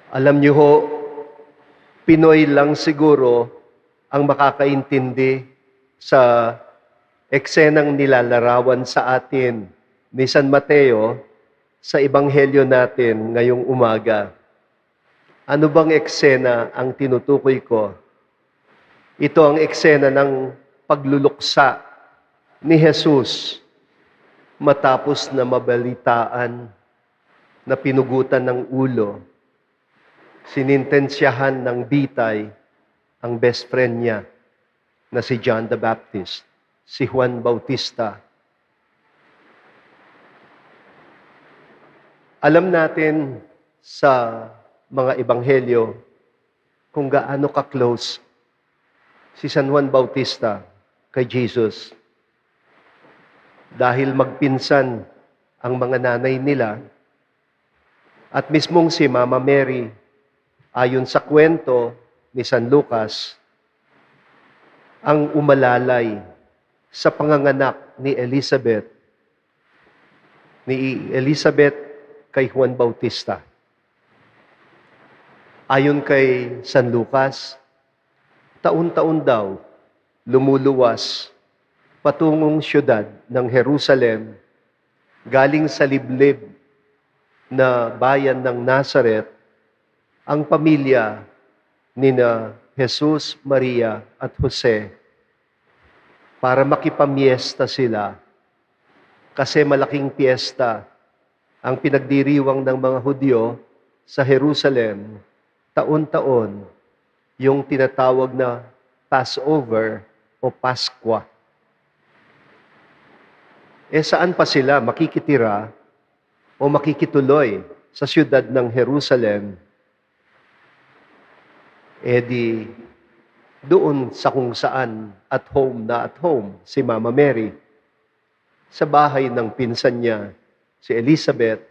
Alam niyo ho, Pinoy lang siguro ang makakaintindi sa eksenang nilalarawan sa atin ni San Mateo sa ebanghelyo natin ngayong umaga. Ano bang eksena ang tinutukoy ko? Ito ang eksena ng pagluluksa ni Jesus matapos na mabalitaan na pinugutan ng ulo, sinintensyahan ng bitay ang best friend niya na si John the Baptist, si Juan Bautista. Alam natin sa mga ebanghelyo kung gaano ka-close si San Juan Bautista kay Jesus. Dahil magpinsan ang mga nanay nila at mismong si Mama Mary, ayon sa kwento ni San Lucas, ang umalalay sa panganganak ni Elizabeth kay Juan Bautista. Ayon kay San Lucas, taon-taon daw lumuluwas patungong siyudad ng Jerusalem galing sa liblib na bayan ng Nazareth ang pamilya nina Jesus, Maria at Jose para makipamiesta sila kasi malaking piyesta ang pinagdiriwang ng mga Hudyo sa Jerusalem taon-taon, yung tinatawag na Passover o Paskwa. Saan pa sila makikitira o makikituloy sa siyudad ng Jerusalem? Doon sa kung saan at home si Mama Mary, sa bahay ng pinsan niya, si Elizabeth,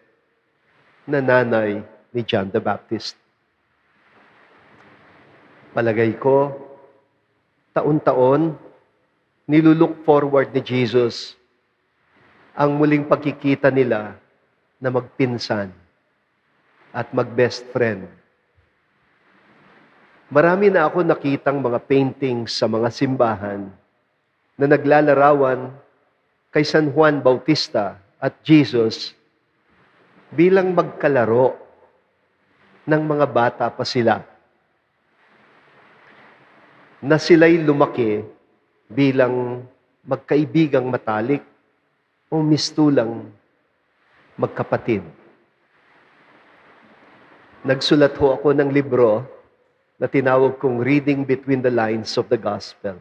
na nanay ni John the Baptist. Palagay ko, taon-taon, nilulook forward ni Jesus ang muling pagkikita nila na magpinsan at mag-best friend. Marami na ako nakitang mga paintings sa mga simbahan na naglalarawan kay San Juan Bautista at Jesus bilang magkalaro ng mga bata pa sila, na sila'y lumaki bilang magkaibigang matalik o mistulang magkapatid. Nagsulat ho ako ng libro na tinawag kong Reading Between the Lines of the Gospel,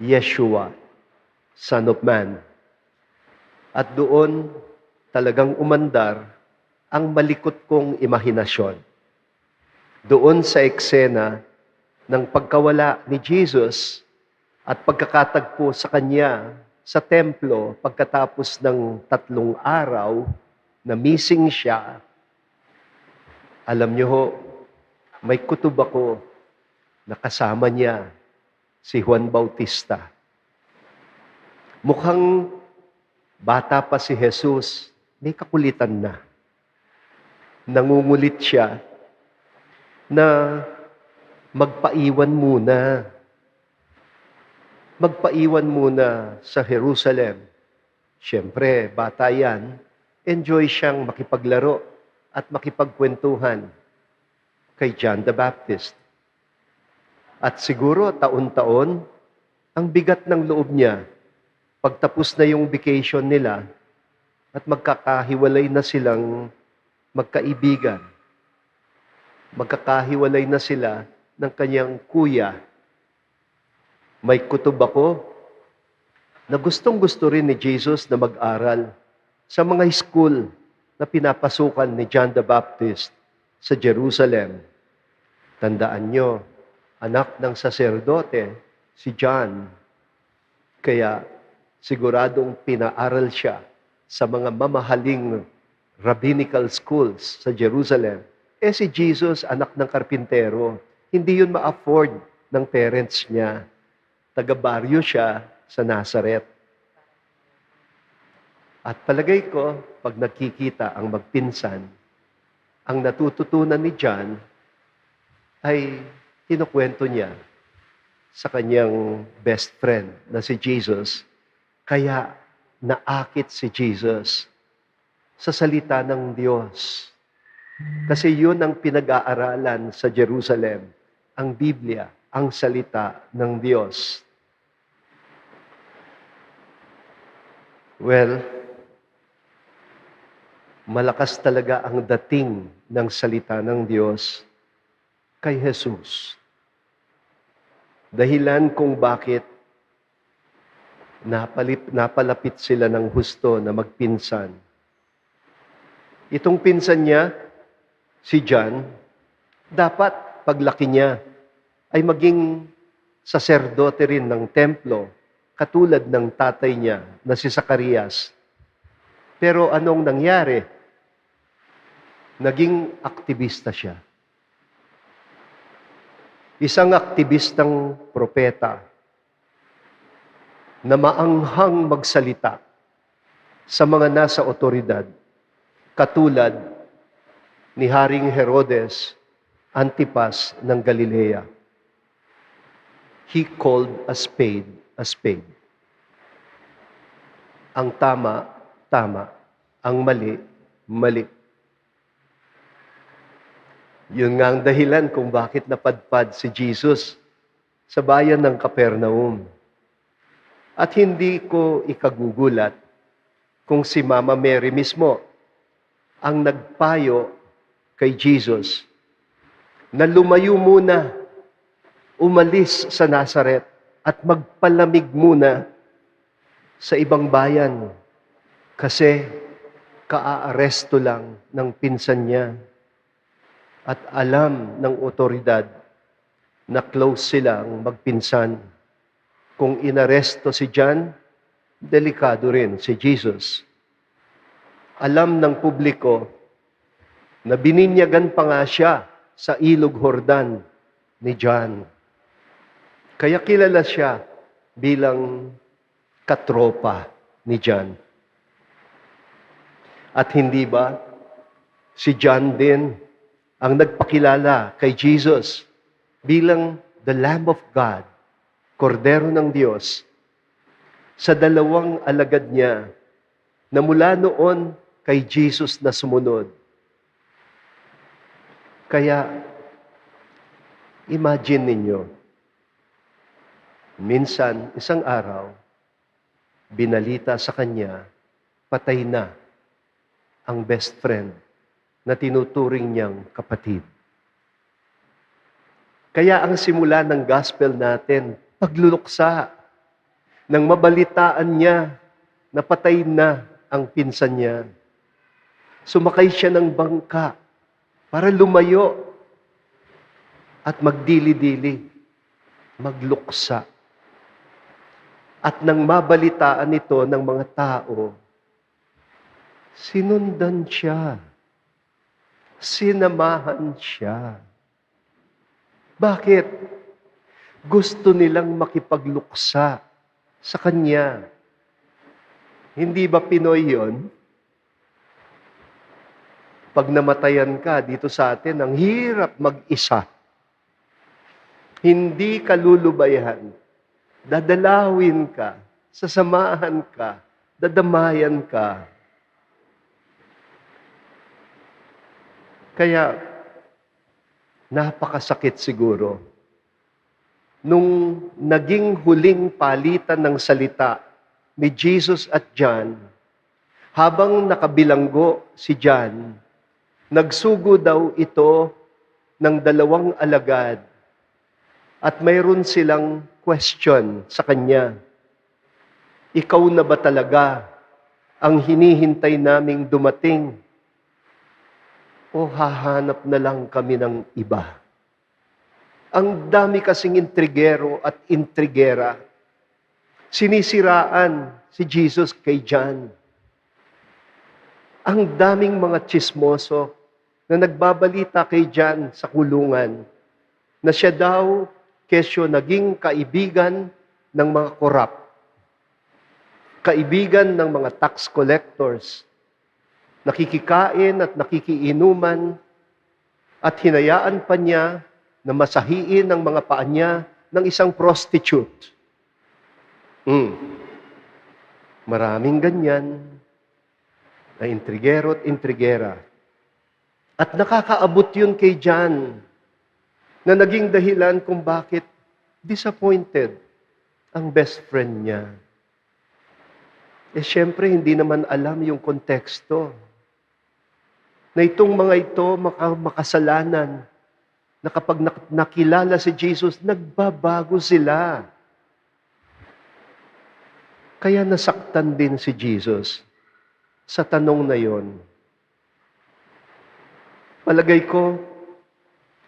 Yeshua, Son of Man. At doon talagang umandar ang malikot kong imahinasyon. Doon sa eksena ng pagkawala ni Jesus at pagkakatagpo sa Kanya sa templo pagkatapos ng 3 araw na missing siya. Alam niyo ho, may kutob ako na kasama niya si Juan Bautista. Mukhang bata pa si Jesus, may kakulitan na. Nangungulit siya na magpaiwan muna. Magpaiwan muna sa Jerusalem. Siyempre, bata yan, enjoy siyang makipaglaro at makipagkwentuhan kay John the Baptist. At siguro, taon-taon, ang bigat ng loob niya, pagtapos na yung vacation nila, at magkakahiwalay na silang magkaibigan. Magkakahiwalay na sila ng kanyang kuya. May kutob ako na gustong-gusto rin ni Jesus na mag-aral sa mga school na pinapasukan ni John the Baptist sa Jerusalem. Tandaan nyo, anak ng saserdote, si John. Kaya siguradong pinaaral siya sa mga mamahaling rabbinical schools sa Jerusalem. Si Jesus, anak ng karpintero, hindi yun ma-afford ng parents niya. Taga-baryo siya sa Nazareth. At palagay ko, pag nagkikita ang magpinsan, ang natututunan ni John ay kinukwento niya sa kanyang best friend na si Jesus. Kaya naakit si Jesus sa salita ng Diyos. Kasi yun ang pinag-aaralan sa Jerusalem, ang Biblia, ang salita ng Diyos. Well, malakas talaga ang dating ng salita ng Diyos kay Jesus. Dahilan kung bakit napalapit sila ng husto na magpinsan. Itong pinsan niya, si John, dapat paglaki niya ay maging saserdote rin ng templo, katulad ng tatay niya na si Zacarias. Pero anong nangyari? Naging aktivista siya. Isang aktivistang propeta na maanghang magsalita sa mga nasa otoridad, katulad ni Haring Herodes Antipas ng Galilea. He called a spade a spade. Ang tama, tama. Ang mali, mali. Yun nga ang dahilan kung bakit napadpad si Jesus sa bayan ng Capernaum. At hindi ko ikagugulat kung si Mama Mary mismo ang nagpayo kay Jesus na lumayo muna, umalis sa Nazaret at magpalamig muna sa ibang bayan kasi kaaaresto lang ng pinsan niya. At alam ng otoridad na close silang magpinsan. Kung inaresto si John, delikado rin si Jesus. Alam ng publiko na bininyagan pa nga siya sa Ilog Jordan ni John. Kaya kilala siya bilang katropa ni John. At hindi ba si John din ang nagpakilala kay Jesus bilang the Lamb of God, Kordero ng Diyos, sa dalawang alagad niya na mula noon kay Jesus na sumunod. Kaya, imagine ninyo, minsan, isang araw, binalita sa kanya, patay na ang best friend na tinuturing niyang kapatid. Kaya ang simula ng gospel natin, pagluluksa, nang mabalitaan niya na patay na ang pinsan niya. Sumakay siya ng bangka para lumayo at magdili-dili, magluksa. At nang mabalitaan ito ng mga tao, sinundan siya. Sinamahan siya. Bakit? Gusto nilang makipagluksa sa kanya. Hindi ba Pinoy yun? Pag namatayan ka dito sa atin, ang hirap mag-isa. Hindi ka lulubayan. Dadalawin ka. Sasamahan ka. Dadamayan ka. Kaya, napakasakit siguro. Nung naging huling palitan ng salita ni Jesus at John, habang nakabilanggo si John, nagsugo daw ito ng dalawang alagad at mayroon silang question sa kanya. Ikaw na ba talaga ang hinihintay naming dumating? O hahanap na lang kami ng iba? Ang dami kasing intrigero at intrigera. Sinisiraan si Jesus kay John. Ang daming mga tsismoso na nagbabalita kay John sa kulungan na siya daw kesyo naging kaibigan ng mga korap, kaibigan ng mga tax collectors, nakikikain at nakikiinuman At hinayaan pa niya na masahiin ang mga paa niya ng isang prostitute. Maraming ganyan na intrigero at intrigera. At nakakaabot yun kay John na naging dahilan kung bakit disappointed ang best friend niya. Siyempre, hindi naman alam yung konteksto na itong mga ito makasalanan na kapag nakilala si Jesus, nagbabago sila. Kaya nasaktan din si Jesus sa tanong na yon. Palagay ko,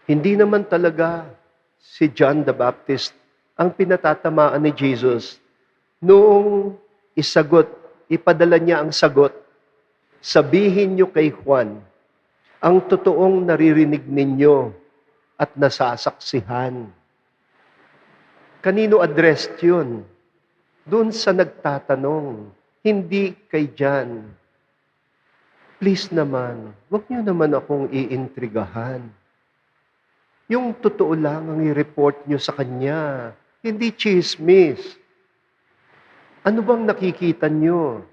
hindi naman talaga si John the Baptist ang pinatatamaan ni Jesus noong ipadala niya ang sagot, sabihin niyo kay Juan ang totoong naririnig ninyo at nasasaksihan. Kanino addressed yun? Doon sa nagtatanong, hindi kay John. Please naman, huwag niyo naman akong iintrigahan. Yung totoo lang ang i-report niyo sa kanya, hindi chismis. Ano bang nakikita niyo?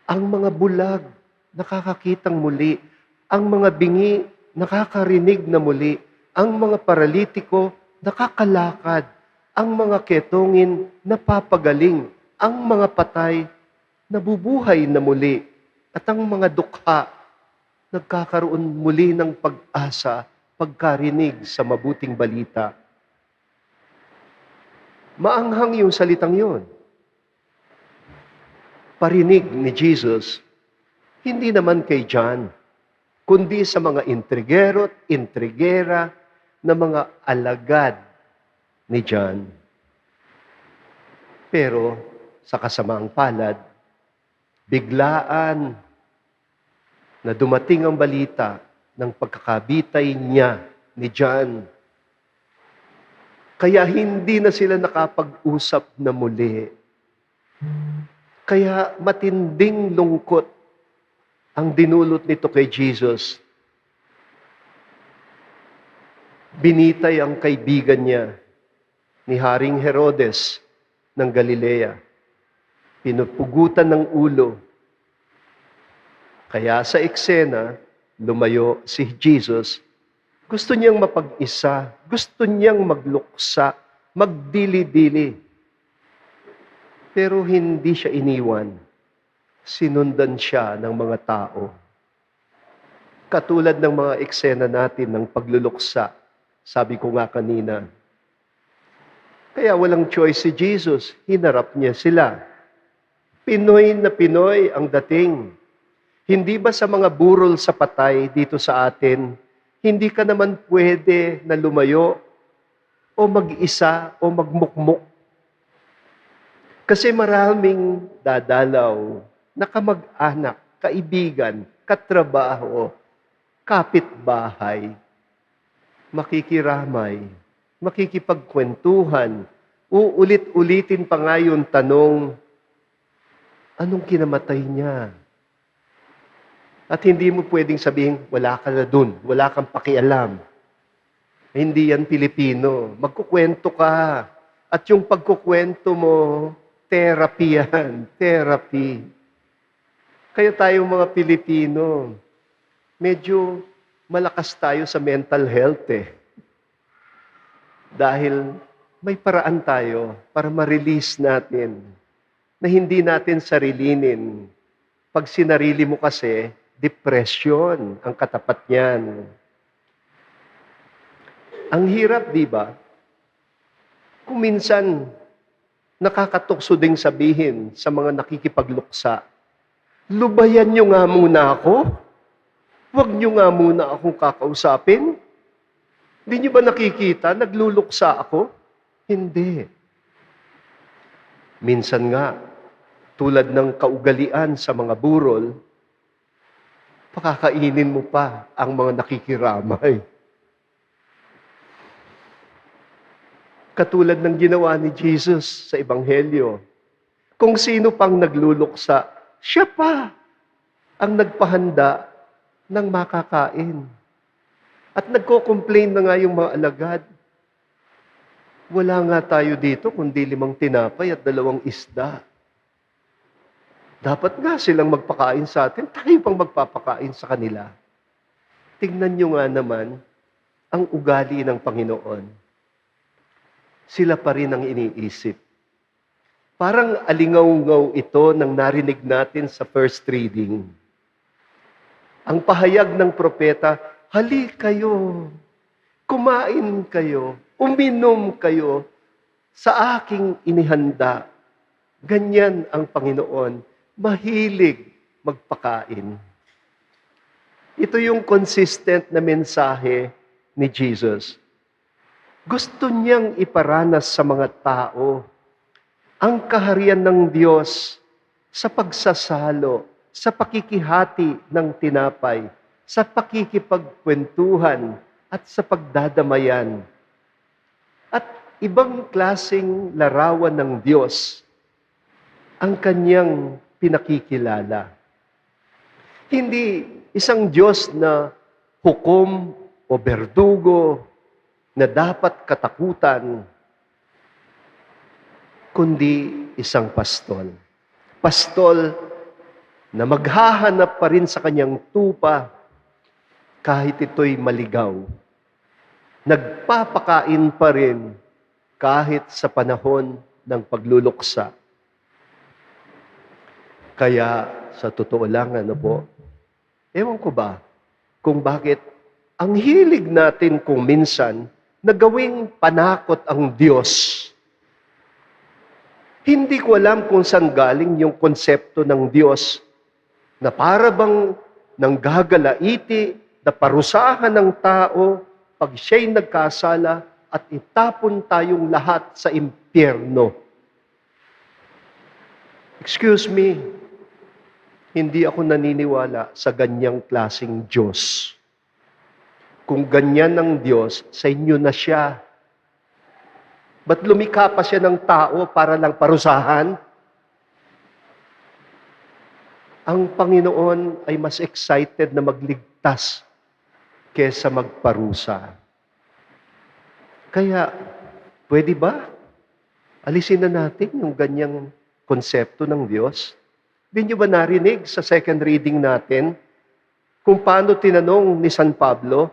Ang mga bulag, nakakakitang muli. Ang mga bingi, nakakarinig na muli. Ang mga paralitiko, nakakalakad. Ang mga ketongin, napapagaling. Ang mga patay, nabubuhay na muli. At ang mga dukha, nagkakaroon muli ng pag-asa, pagkarinig sa mabuting balita. Maanghang yung salitang yun. Parinig ni Jesus, hindi naman kay John, kundi sa mga intrigero at intrigera na mga alagad ni John. Pero sa kasamaang palad, biglaan na dumating ang balita ng pagkakabitay niya ni John. Kaya hindi na sila nakapag-usap na muli. Kaya matinding lungkot ang dinulot nito kay Jesus. Binitay ang kaibigan niya ni Haring Herodes ng Galilea. Pinupugutan ng ulo. Kaya sa eksena, lumayo si Jesus. Gusto niyang mapag-isa. Gusto niyang magluksa, magdili-dili. Pero hindi siya iniwan. Sinundan siya ng mga tao. Katulad ng mga eksena natin ng pagluluksa. Sabi ko nga kanina. Kaya walang choice si Jesus. Hinarap niya sila. Pinoy na Pinoy ang dating. Hindi ba sa mga burol sa patay dito sa atin, hindi ka naman pwede na lumayo o mag-isa o magmukmuk? Kasi maraming dadalaw na kamag-anak, kaibigan, katrabaho, kapitbahay, makikiramay, makikipagkwentuhan, uulit-ulitin pa nga yung tanong, anong kinamatay niya? At hindi mo pwedeng sabihin, wala ka na dun, wala kang pakialam. Hindi yan Pilipino. Magkukwento ka. At yung pagkukwento mo, therapy yan. Therapy. Kaya tayong mga Pilipino, medyo malakas tayo sa mental health eh. Dahil may paraan tayo para ma-release natin na hindi natin sarilinin. Pag sinarili mo kasi, depression ang katapat niyan. Ang hirap, di ba? Kung minsan, nakakatukso ding sabihin sa mga nakikipagluksa, lubayan niyo nga muna ako. Huwag niyo nga muna akong kakausapin. Hindi niyo ba nakikita, nagluluksa ako? Hindi. Minsan nga, tulad ng kaugalian sa mga burol, pakakainin mo pa ang mga nakikiramay. Katulad ng ginawa ni Jesus sa Ebanghelyo. Kung sino pang nagluluksa, siya pa ang nagpahanda ng makakain. At nagko-complain na nga yung mga alagad. Wala nga tayo dito kundi 5 tinapay at 2 isda. Dapat nga silang magpakain sa atin, tayo pang magpapakain sa kanila. Tingnan nyo nga naman ang ugali ng Panginoon. Sila pa rin ang iniisip. Parang alingaw-ngaw ito nang narinig natin sa first reading. Ang pahayag ng propeta, hali kayo, kumain kayo, uminom kayo sa aking inihanda. Ganyan ang Panginoon, mahilig magpakain. Ito yung consistent na mensahe ni Jesus. Gusto niyang iparanas sa mga tao ang kaharian ng Diyos sa pagsasalo, sa pakikihati ng tinapay, sa pakikipagkwentuhan at sa pagdadamayan. At ibang klaseng larawan ng Diyos ang kanyang pinakikilala. Hindi isang Diyos na hukom o berdugo na dapat katakutan, kundi isang pastol. Pastol na maghahanap pa rin sa kanyang tupa kahit ito'y maligaw. Nagpapakain pa rin kahit sa panahon ng pagluluksa. Kaya sa totoo lang, ewan ko ba kung bakit ang hilig natin kung minsan na gawing panakot ang Diyos. Hindi ko alam kung saan galing yung konsepto ng Diyos na para bang nanggagalaiti, na parusahan ng tao pag siya'y nagkasala at itapon tayong lahat sa impyerno. Excuse me, hindi ako naniniwala sa ganyang klaseng Diyos. Kung ganyan ang Diyos, sa inyo na siya. Ba't lumikha pa siya ng tao para lang parusahan? Ang Panginoon ay mas excited na magligtas kesa magparusa. Kaya, pwede ba? Alisin na natin yung ganyang konsepto ng Diyos. Hindi nyo ba narinig sa second reading natin kung paano tinanong ni San Pablo,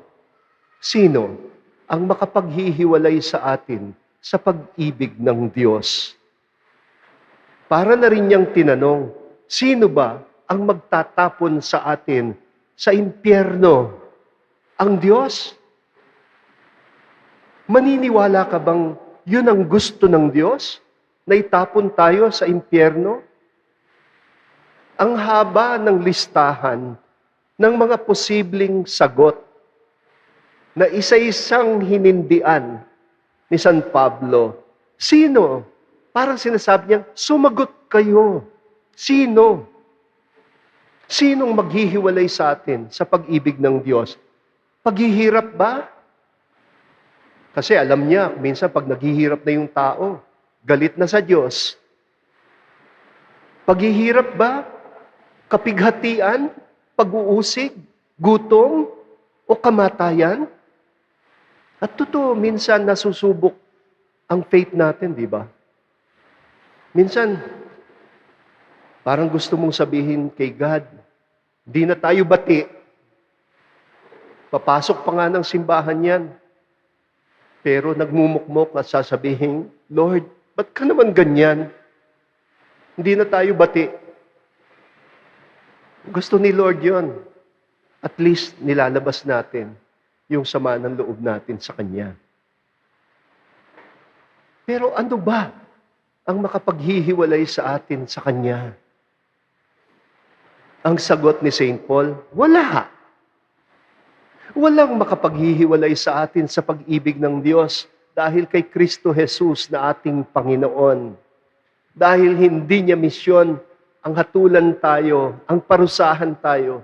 sino ang makapaghihiwalay sa atin sa pag-ibig ng Diyos? Para na rin niyang tinanong, sino ba ang magtatapon sa atin sa impyerno? Ang Diyos? Maniniwala ka bang yun ang gusto ng Diyos? Na itapon tayo sa impyerno? Ang haba ng listahan ng mga posibleng sagot na isa-isang hinindian ni San Pablo. Sino? Parang sinasabi niya, sumagot kayo. Sino? Sinong maghihiwalay sa atin sa pag-ibig ng Diyos? Paghihirap ba? Kasi alam niya, minsan pag naghihirap na yung tao, galit na sa Diyos. Paghihirap ba? Kapighatian? Pag-uusig? Gutom? O kamatayan? At totoo, minsan nasusubok ang faith natin, di ba? Minsan, parang gusto mong sabihin kay God, di na tayo bati. Papasok pa nga ng simbahan yan. Pero nagmumukmok at sasabihin, Lord, ba't ka naman ganyan? Hindi na tayo bati. Gusto ni Lord yon. At least nilalabas natin yung sama ng loob natin sa Kanya. Pero ano ba ang makapaghihiwalay sa atin sa Kanya? Ang sagot ni St. Paul, wala. Walang makapaghihiwalay sa atin sa pag-ibig ng Diyos dahil kay Kristo Jesus na ating Panginoon. Dahil hindi niya misyon ang hatulan tayo, ang parusahan tayo,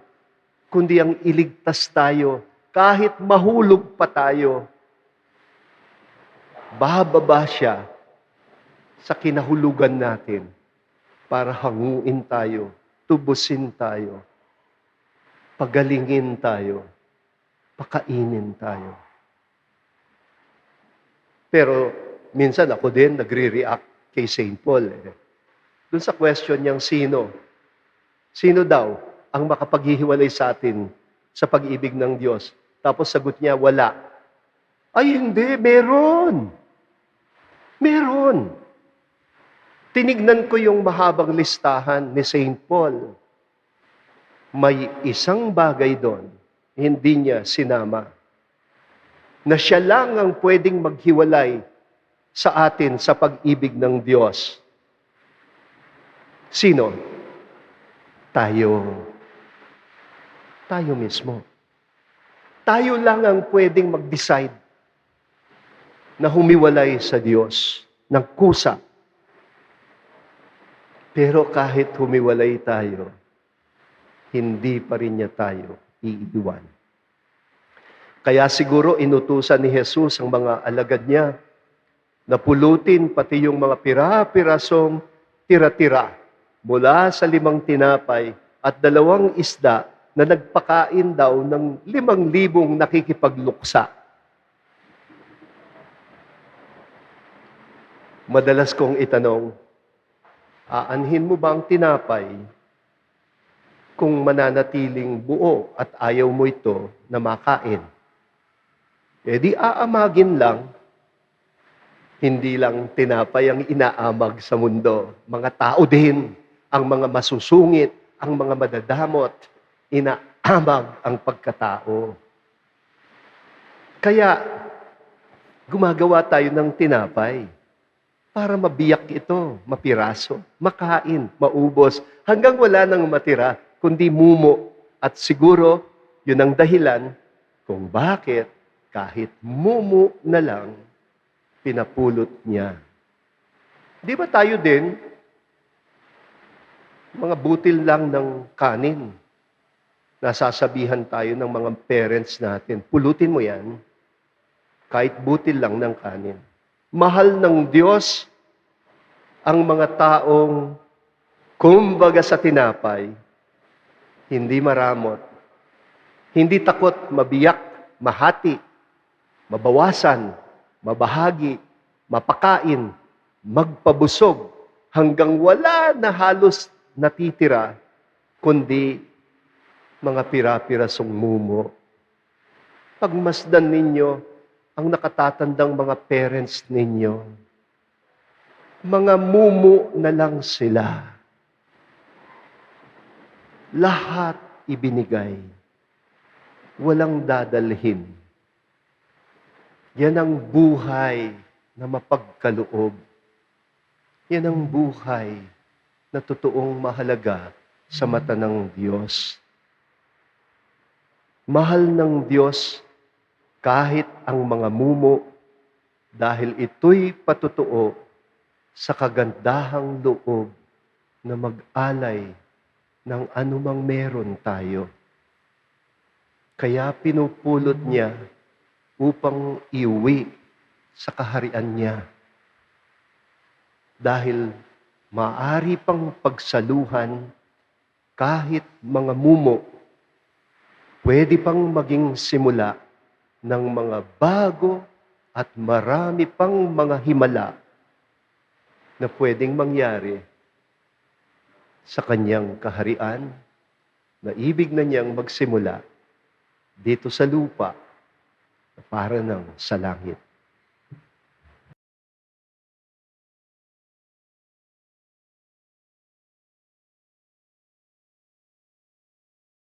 kundi ang iligtas tayo kahit mahulog pa tayo. Bababa siya sa kinahulugan natin para hanguin tayo, tubusin tayo, pagalingin tayo, pakainin tayo. Pero minsan ako din nagre-react kay St. Paul. Doon sa question niyang sino? Sino daw ang makapaghihiwalay sa atin sa pag-ibig ng Diyos? Tapos sagot niya, wala. Ay hindi, meron. Meron. Tinignan ko yung mahabang listahan ni St. Paul. May isang bagay doon, hindi niya sinama. Na siya lang ang pwedeng maghiwalay sa atin sa pag-ibig ng Diyos. Sino? Tayo. Tayo mismo. Tayo lang ang pwedeng mag-decide na humiwalay sa Diyos ng kusa. Pero kahit humiwalay tayo, hindi pa rin niya tayo iiwan. Kaya siguro inutusan ni Jesus ang mga alagad niya na pulutin pati yung mga pira-pirasong tira-tira mula sa 5 tinapay at 2 isda na nagpakain daw ng 5,000 nakikipagluksa. Madalas kong itanong, aanhin mo ba ang tinapay kung mananatiling buo at ayaw mo ito na makain? E di aamagin lang. Hindi lang tinapay ang inaamag sa mundo. Mga tao din, ang mga masusungit, ang mga madadamot, inaamag ang pagkatao. Kaya, gumagawa tayo ng tinapay para mabiyak ito, mapiraso, makain, maubos, hanggang wala nang matira, kundi mumo. At siguro, yun ang dahilan kung bakit kahit mumo na lang, pinapulot niya. Di ba tayo din, mga butil lang ng kanin, nasasabihan tayo ng mga parents natin, pulutin mo yan, kahit butil lang ng kanin. Mahal ng Diyos ang mga taong, kumbaga sa tinapay, hindi maramot, hindi takot mabiyak, mahati, mabawasan, mabahagi, mapakain, magpabusog, hanggang wala na halos natitira, kundi mga pira-pirasong mumo. Pagmasdan ninyo ang nakatatandang mga parents ninyo, mga mumo na lang sila. Lahat ibinigay, walang dadalhin. Yan ang buhay na mapagkaloob. Yan ang buhay na totoong mahalaga sa mata ng Diyos. Mahal ng Diyos kahit ang mga mumo dahil ito'y patotoo sa kagandahang loob na mag-alay ng anumang meron tayo. Kaya pinupulot niya upang iuwi sa kaharian niya. Dahil maaari pang pagsaluhan kahit mga mumo, pwede pang maging simula ng mga bago at marami pang mga himala na pwedeng mangyari sa kanyang kaharian na ibig na niyang magsimula dito sa lupa na para ng sa langit.